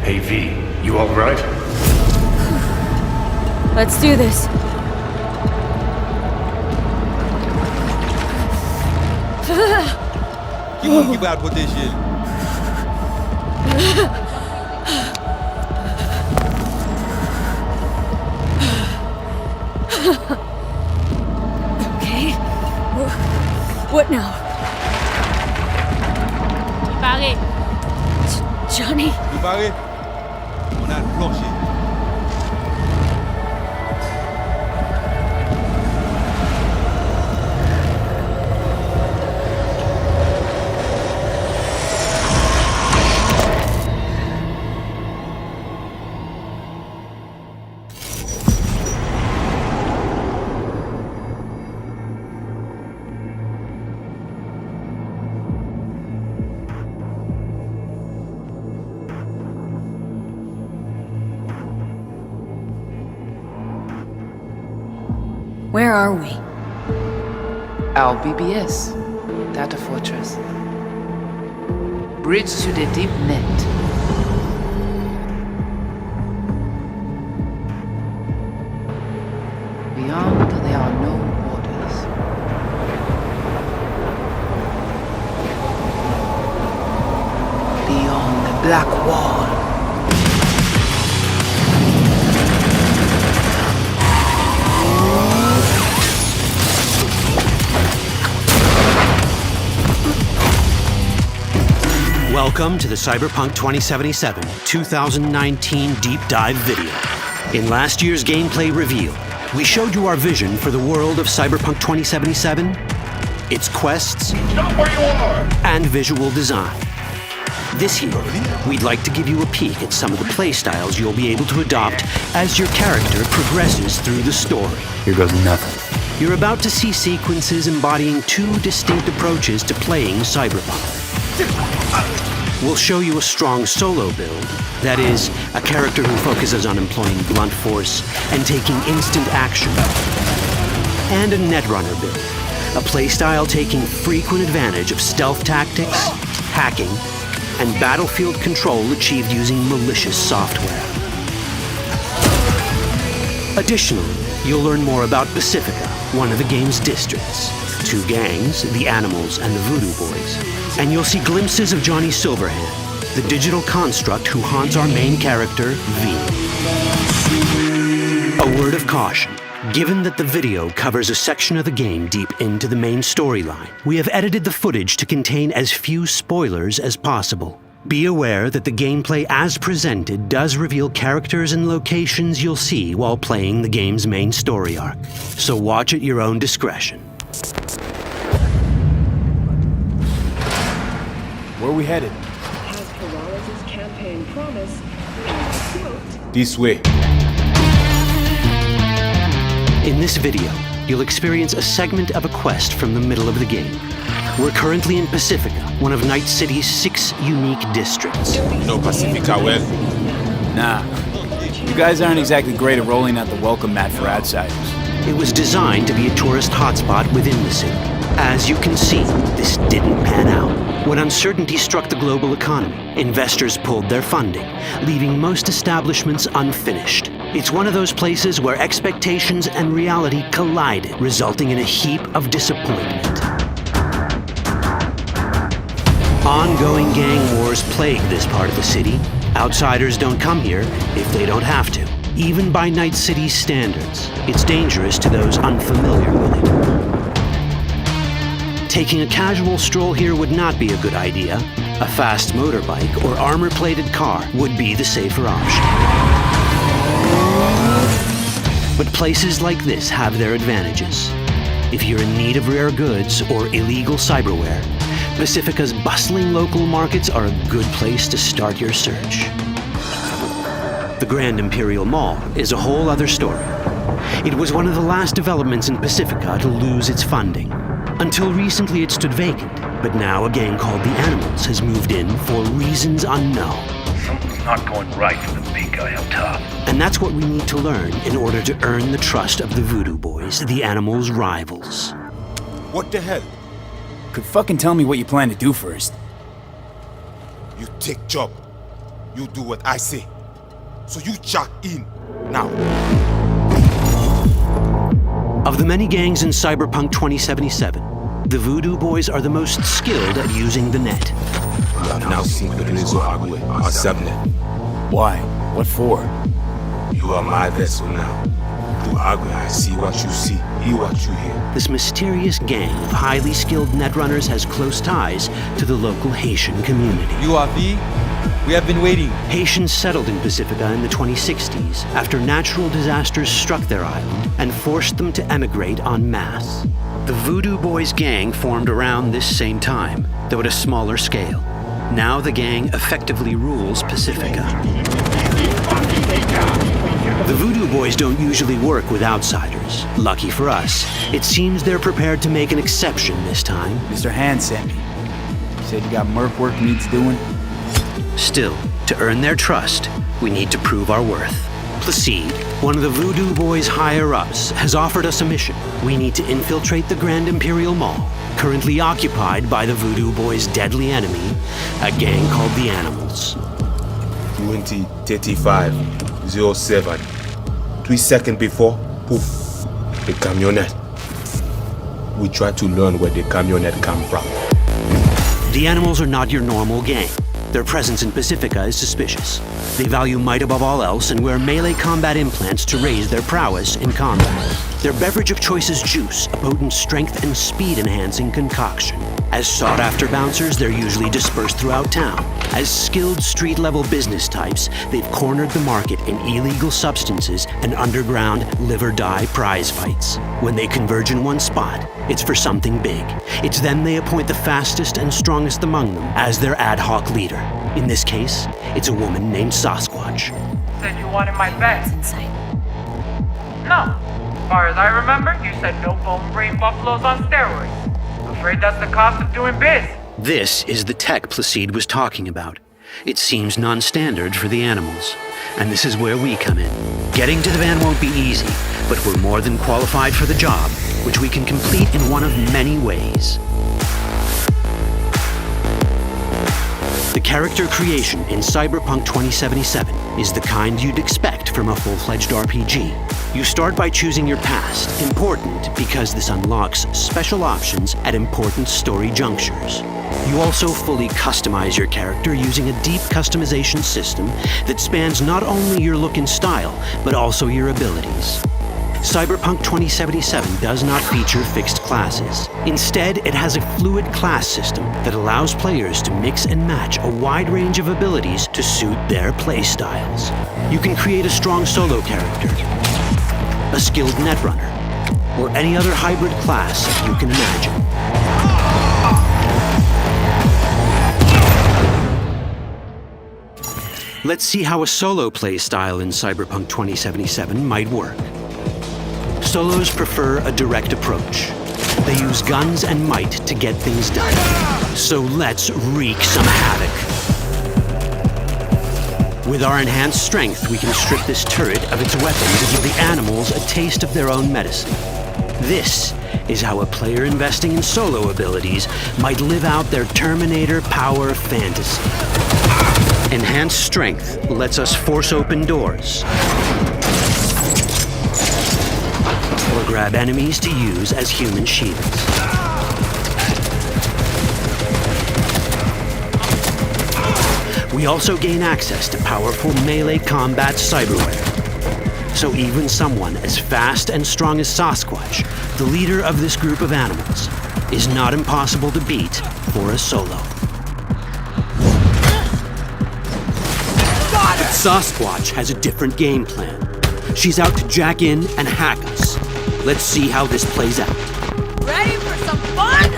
Hey V, you alright? Let's do this. Keep out with this shit. Okay. What now? Pare. Johnny? Préparé? On a le plancher. Where are we? Our BBS, Data Fortress. Bridge to the deep net. Beyond, there are no borders. Beyond the black wall. Welcome to the Cyberpunk 2077 2019 Deep Dive video. In last year's gameplay reveal, we showed you our vision for the world of Cyberpunk 2077, its quests, Stop where you are! and visual design. This year, we'd like to give you a peek at some of the playstyles you'll be able to adopt as your character progresses through the story. Here goes nothing. You're about to see sequences embodying two distinct approaches to playing Cyberpunk. We'll show you a strong solo build, that is, a character who focuses on employing blunt force and taking instant action. And a netrunner build, a playstyle taking frequent advantage of stealth tactics, hacking, and battlefield control achieved using malicious software. Additionally, you'll learn more about Pacifica, one of the game's districts, two gangs, the Animals and the Voodoo Boys, and you'll see glimpses of Johnny Silverhand, the digital construct who haunts our main character, V. A word of caution. Given that the video covers a section of the game deep into the main storyline, we have edited the footage to contain as few spoilers as possible. Be aware that the gameplay as presented does reveal characters and locations you'll see while playing the game's main story arc, so watch at your own discretion. Where are we headed? As Peralez's campaign promised, quote, This way. In this video, you'll experience a segment of a quest from the middle of the game. We're currently in Pacifica, one of Night City's 6 unique districts. No Pacifica well. Nah. You guys aren't exactly great at rolling out the welcome mat for outsiders. It was designed to be a tourist hotspot within the city. As you can see, this didn't pan out. When uncertainty struck the global economy, investors pulled their funding, leaving most establishments unfinished. It's one of those places where expectations and reality collided, resulting in a heap of disappointment. Ongoing gang wars plague this part of the city. Outsiders don't come here if they don't have to. Even by Night City's standards, it's dangerous to those unfamiliar with it. Taking a casual stroll here would not be a good idea. A fast motorbike or armor-plated car would be the safer option. But places like this have their advantages. If you're in need of rare goods or illegal cyberware, Pacifica's bustling local markets are a good place to start your search. The Grand Imperial Mall is a whole other story. It was one of the last developments in Pacifica to lose its funding. Until recently it stood vacant, but now a gang called the Animals has moved in for reasons unknown. Something's not going right for the big guy up top. And that's what we need to learn in order to earn the trust of the Voodoo Boys, the Animals' rivals. What the hell? Could fucking tell me what you plan to do first. You take job. You do what I say. So you jack in now. Of the many gangs in Cyberpunk 2077, the Voodoo Boys are the most skilled at using the net. You have now seen Pedrezo Agüe, our subnet. Why? What for? You are my vessel now. Through Agüe, I see what you see, hear what you hear. This mysterious gang of highly skilled netrunners has close ties to the local Haitian community. URV, we have been waiting. Haitians settled in Pacifica in the 2060s after natural disasters struck their island and forced them to emigrate en masse. The Voodoo Boys gang formed around this same time, though at a smaller scale. Now the gang effectively rules Pacifica. The Voodoo Boys don't usually work with outsiders. Lucky for us, it seems they're prepared to make an exception this time. Mr. Hand sent me. He said you got merc work needs doing. Still, to earn their trust, we need to prove our worth. Placide, one of the Voodoo Boys' higher-ups, has offered us a mission. We need to infiltrate the Grand Imperial Mall, currently occupied by the Voodoo Boys' deadly enemy, a gang called the Animals. 20:35:07. 3 seconds before, poof, the camionette. We try to learn where the camionette come from. The Animals are not your normal gang. Their presence in Pacifica is suspicious. They value might above all else and wear melee combat implants to raise their prowess in combat. Their beverage of choice is juice, a potent strength and speed-enhancing concoction. As sought-after bouncers, they're usually dispersed throughout town. As skilled street-level business types, they've cornered the market in illegal substances and underground live-or-die prize fights. When they converge in one spot, it's for something big. It's then they appoint the fastest and strongest among them as their ad hoc leader. In this case, it's a woman named Sasquatch. Said you wanted my bed. Inside. No. As far as I remember, you said no bone brain buffaloes on steroids. Afraid that's the cost of doing biz. This is the tech Placide was talking about. It seems non-standard for the Animals. And this is where we come in. Getting to the van won't be easy, but we're more than qualified for the job, which we can complete in one of many ways. The character creation in Cyberpunk 2077 is the kind you'd expect from a full-fledged RPG. You start by choosing your past, important because this unlocks special options at important story junctures. You also fully customize your character using a deep customization system that spans not only your look and style, but also your abilities. Cyberpunk 2077 does not feature fixed classes. Instead, it has a fluid class system that allows players to mix and match a wide range of abilities to suit their playstyles. You can create a strong solo character, a skilled netrunner, or any other hybrid class you can imagine. Let's see how a solo playstyle in Cyberpunk 2077 might work. Solos prefer a direct approach. They use guns and might to get things done. So let's wreak some havoc. With our enhanced strength, we can strip this turret of its weapons and give the Animals a taste of their own medicine. This is how a player investing in solo abilities might live out their Terminator power fantasy. Enhanced strength lets us force open doors, or grab enemies to use as human shields. We also gain access to powerful melee combat cyberware. So even someone as fast and strong as Sasquatch, the leader of this group of animals, is not impossible to beat for a solo. But Sasquatch has a different game plan. She's out to jack in and hack us. Let's see how this plays out. Ready for some fun?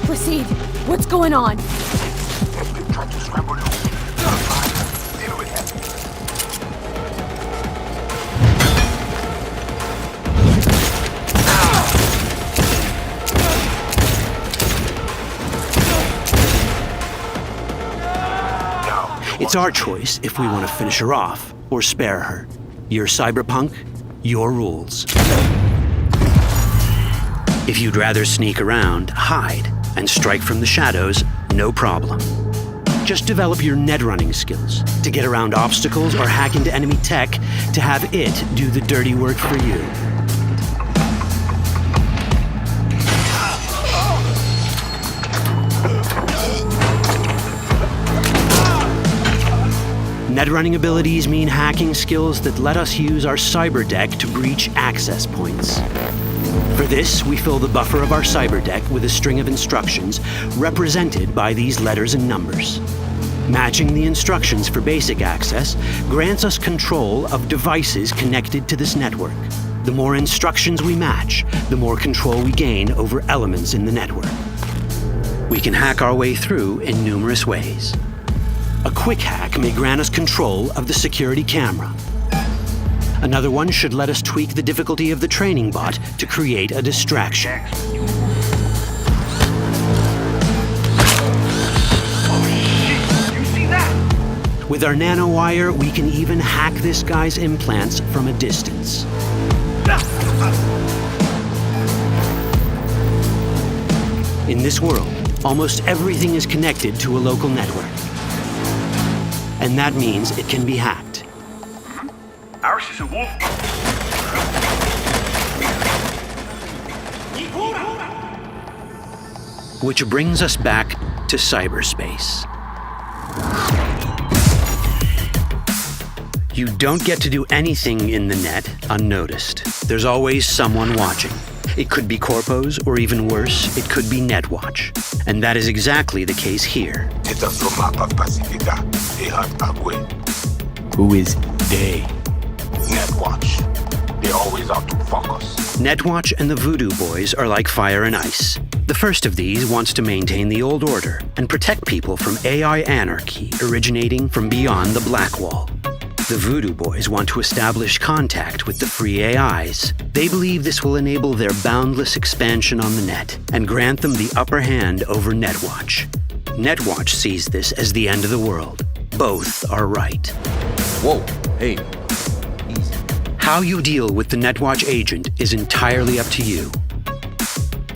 Proceed. What's going on? It's our choice if we want to finish her off or spare her. You're Cyberpunk, your rules. If you'd rather sneak around, hide, and strike from the shadows, no problem. Just develop your net running skills to get around obstacles or hack into enemy tech to have it do the dirty work for you. Net running abilities mean hacking skills that let us use our cyber deck to breach access points. For this, we fill the buffer of our cyber deck with a string of instructions represented by these letters and numbers. Matching the instructions for basic access grants us control of devices connected to this network. The more instructions we match, the more control we gain over elements in the network. We can hack our way through in numerous ways. A quick hack may grant us control of the security camera. Another one should let us tweak the difficulty of the training bot to create a distraction. With our nanowire, we can even hack this guy's implants from a distance. In this world, almost everything is connected to a local network. And that means it can be hacked. Ours is a wolf. Which brings us back to cyberspace. You don't get to do anything in the net unnoticed. There's always someone watching. It could be corpos, or even worse, it could be Netwatch. And that is exactly the case here. Who is they? Netwatch. They always out to fuck us. Netwatch and the Voodoo Boys are like fire and ice. The first of these wants to maintain the old order and protect people from AI anarchy originating from beyond the Black Wall. The Voodoo Boys want to establish contact with the free AIs. They believe this will enable their boundless expansion on the net and grant them the upper hand over Netwatch. Netwatch sees this as the end of the world. Both are right. Whoa, hey, easy. How you deal with the Netwatch agent is entirely up to you.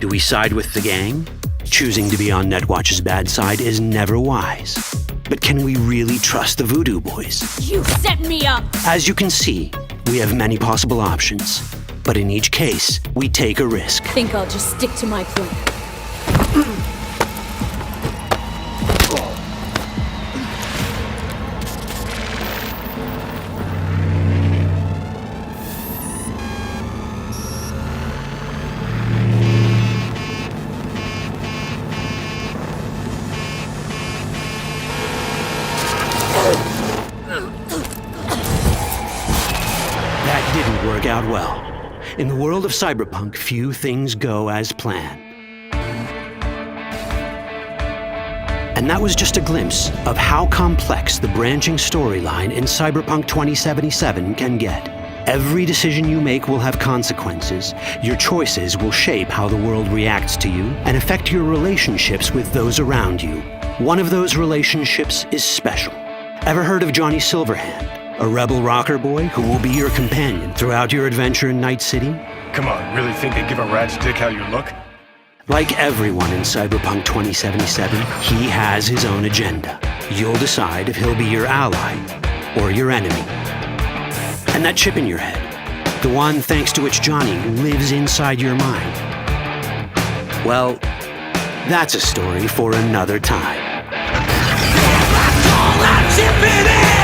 Do we side with the gang? Choosing to be on Netwatch's bad side is never wise. But can we really trust the Voodoo Boys? You set me up! As you can see, we have many possible options. But in each case, we take a risk. Think I'll just stick to my plan. That didn't work out well. In the world of Cyberpunk, few things go as planned. And that was just a glimpse of how complex the branching storyline in Cyberpunk 2077 can get. Every decision you make will have consequences. Your choices will shape how the world reacts to you and affect your relationships with those around you. One of those relationships is special. Ever heard of Johnny Silverhand? A rebel rocker boy who will be your companion throughout your adventure in Night City? Come on, really think they give a rat's dick how you look? Like everyone in Cyberpunk 2077, he has his own agenda. You'll decide if he'll be your ally or your enemy. And that chip in your head, the one thanks to which Johnny lives inside your mind. Well, that's a story for another time. All that chip in it!